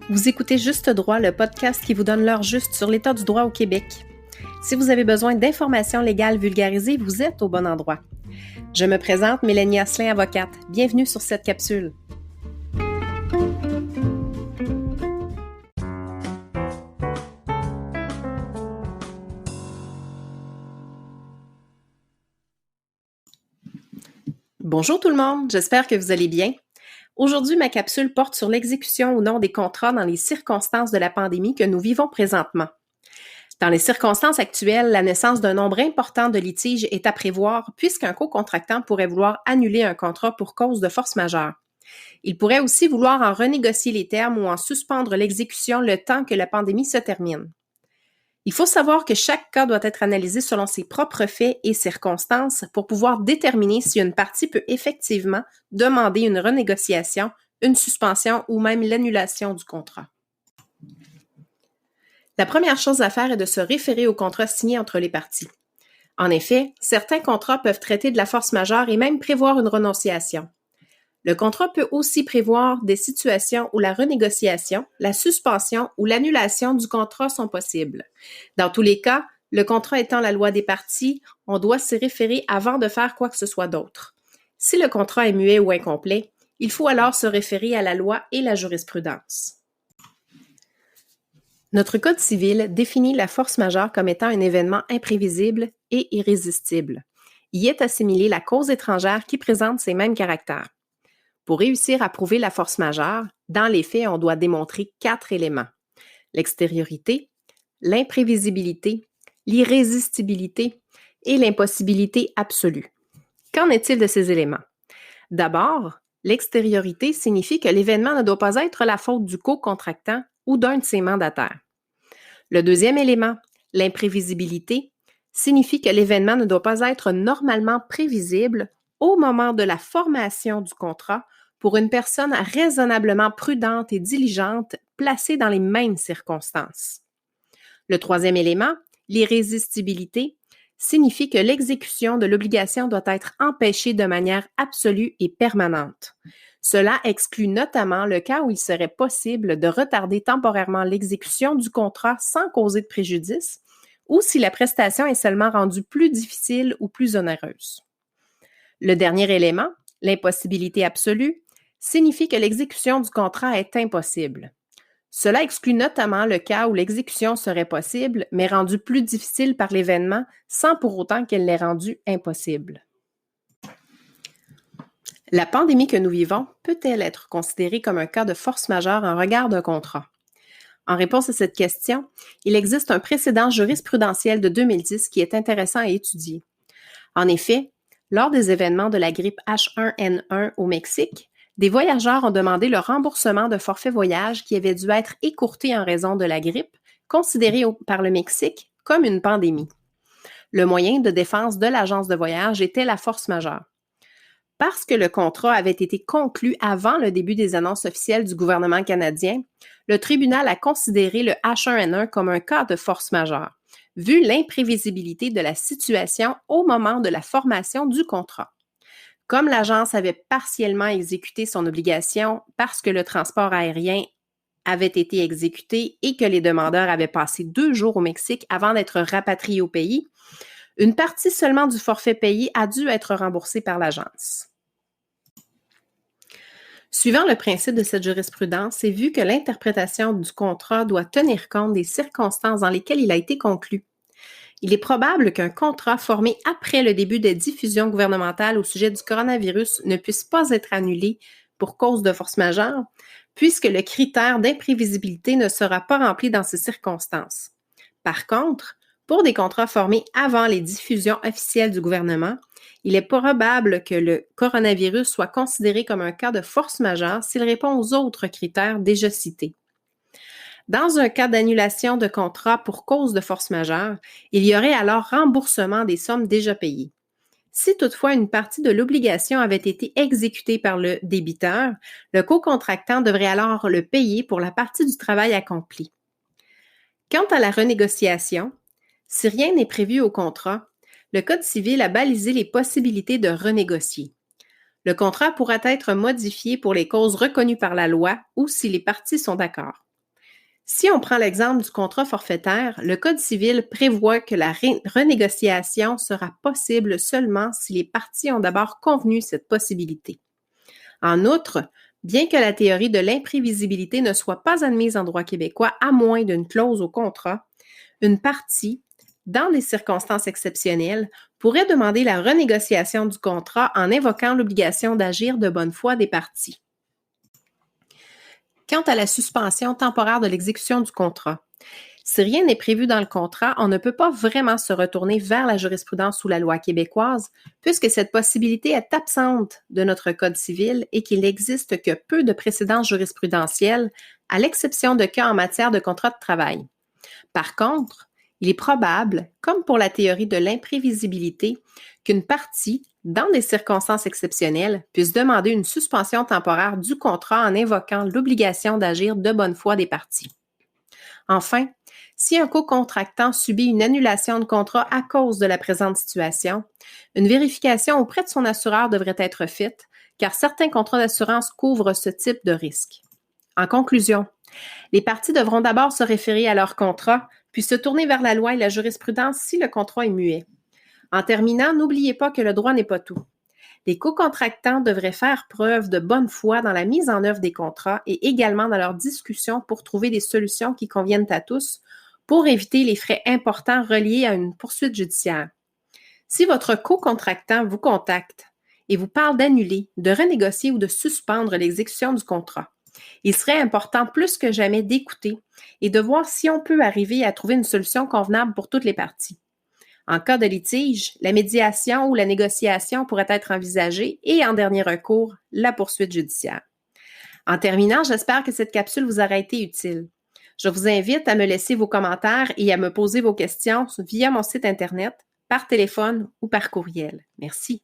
Vous écoutez Juste droit, le podcast qui vous donne l'heure juste sur l'état du droit au Québec. Si vous avez besoin d'informations légales vulgarisées, vous êtes au bon endroit. Je me présente, Mélanie Asselin, avocate. Bienvenue sur cette capsule. Bonjour tout le monde, j'espère que vous allez bien. Aujourd'hui, ma capsule porte sur l'exécution ou non des contrats dans les circonstances de la pandémie que nous vivons présentement. Dans les circonstances actuelles, la naissance d'un nombre important de litiges est à prévoir puisqu'un co-contractant pourrait vouloir annuler un contrat pour cause de force majeure. Il pourrait aussi vouloir en renégocier les termes ou en suspendre l'exécution le temps que la pandémie se termine. Il faut savoir que chaque cas doit être analysé selon ses propres faits et circonstances pour pouvoir déterminer si une partie peut effectivement demander une renégociation, une suspension ou même l'annulation du contrat. La première chose à faire est de se référer au contrat signé entre les parties. En effet, certains contrats peuvent traiter de la force majeure et même prévoir une renonciation. Le contrat peut aussi prévoir des situations où la renégociation, la suspension ou l'annulation du contrat sont possibles. Dans tous les cas, le contrat étant la loi des parties, on doit s'y référer avant de faire quoi que ce soit d'autre. Si le contrat est muet ou incomplet, il faut alors se référer à la loi et la jurisprudence. Notre Code civil définit la force majeure comme étant un événement imprévisible et irrésistible. Y est assimilée la cause étrangère qui présente ces mêmes caractères. Pour réussir à prouver la force majeure, dans les faits, on doit démontrer 4 éléments. L'extériorité, l'imprévisibilité, l'irrésistibilité et l'impossibilité absolue. Qu'en est-il de ces éléments? D'abord, l'extériorité signifie que l'événement ne doit pas être la faute du co-contractant ou d'un de ses mandataires. Le deuxième élément, l'imprévisibilité, signifie que l'événement ne doit pas être normalement prévisible au moment de la formation du contrat pour une personne raisonnablement prudente et diligente placée dans les mêmes circonstances. Le troisième élément, l'irrésistibilité, signifie que l'exécution de l'obligation doit être empêchée de manière absolue et permanente. Cela exclut notamment le cas où il serait possible de retarder temporairement l'exécution du contrat sans causer de préjudice ou si la prestation est seulement rendue plus difficile ou plus onéreuse. Le dernier élément, l'impossibilité absolue, signifie que l'exécution du contrat est impossible. Cela exclut notamment le cas où l'exécution serait possible, mais rendue plus difficile par l'événement sans pour autant qu'elle l'ait rendue impossible. La pandémie que nous vivons peut-elle être considérée comme un cas de force majeure en regard d'un contrat? En réponse à cette question, il existe un précédent jurisprudentiel de 2010 qui est intéressant à étudier. En effet, lors des événements de la grippe H1N1 au Mexique, des voyageurs ont demandé le remboursement de forfaits voyage qui avaient dû être écourtés en raison de la grippe, considérée par le Mexique comme une pandémie. Le moyen de défense de l'agence de voyage était la force majeure. Parce que le contrat avait été conclu avant le début des annonces officielles du gouvernement canadien, le tribunal a considéré le H1N1 comme un cas de force majeure, vu l'imprévisibilité de la situation au moment de la formation du contrat. Comme l'agence avait partiellement exécuté son obligation parce que le transport aérien avait été exécuté et que les demandeurs avaient passé 2 jours au Mexique avant d'être rapatriés au pays, une partie seulement du forfait payé a dû être remboursée par l'agence. Suivant le principe de cette jurisprudence, c'est vu que l'interprétation du contrat doit tenir compte des circonstances dans lesquelles il a été conclu. Il est probable qu'un contrat formé après le début des diffusions gouvernementales au sujet du coronavirus ne puisse pas être annulé pour cause de force majeure, puisque le critère d'imprévisibilité ne sera pas rempli dans ces circonstances. Par contre, pour des contrats formés avant les diffusions officielles du gouvernement, il est probable que le coronavirus soit considéré comme un cas de force majeure s'il répond aux autres critères déjà cités. Dans un cas d'annulation de contrat pour cause de force majeure, il y aurait alors remboursement des sommes déjà payées. Si toutefois une partie de l'obligation avait été exécutée par le débiteur, le co-contractant devrait alors le payer pour la partie du travail accompli. Quant à la renégociation, si rien n'est prévu au contrat, le Code civil a balisé les possibilités de renégocier. Le contrat pourra être modifié pour les causes reconnues par la loi ou si les parties sont d'accord. Si on prend l'exemple du contrat forfaitaire, le Code civil prévoit que la renégociation sera possible seulement si les parties ont d'abord convenu cette possibilité. En outre, bien que la théorie de l'imprévisibilité ne soit pas admise en droit québécois à moins d'une clause au contrat, une partie, dans des circonstances exceptionnelles, pourrait demander la renégociation du contrat en invoquant l'obligation d'agir de bonne foi des parties. Quant à la suspension temporaire de l'exécution du contrat, si rien n'est prévu dans le contrat, on ne peut pas vraiment se retourner vers la jurisprudence ou la loi québécoise, puisque cette possibilité est absente de notre Code civil et qu'il n'existe que peu de précédents jurisprudentiels, à l'exception de cas en matière de contrat de travail. Par contre, il est probable, comme pour la théorie de l'imprévisibilité, qu'une partie, dans des circonstances exceptionnelles, puisse demander une suspension temporaire du contrat en invoquant l'obligation d'agir de bonne foi des parties. Enfin, si un co-contractant subit une annulation de contrat à cause de la présente situation, une vérification auprès de son assureur devrait être faite, car certains contrats d'assurance couvrent ce type de risque. En conclusion, les parties devront d'abord se référer à leur contrat, puis se tourner vers la loi et la jurisprudence si le contrat est muet. En terminant, n'oubliez pas que le droit n'est pas tout. Les co-contractants devraient faire preuve de bonne foi dans la mise en œuvre des contrats et également dans leurs discussions pour trouver des solutions qui conviennent à tous pour éviter les frais importants reliés à une poursuite judiciaire. Si votre co-contractant vous contacte et vous parle d'annuler, de renégocier ou de suspendre l'exécution du contrat, il serait important plus que jamais d'écouter et de voir si on peut arriver à trouver une solution convenable pour toutes les parties. En cas de litige, la médiation ou la négociation pourrait être envisagée et, en dernier recours, la poursuite judiciaire. En terminant, j'espère que cette capsule vous aura été utile. Je vous invite à me laisser vos commentaires et à me poser vos questions via mon site Internet, par téléphone ou par courriel. Merci.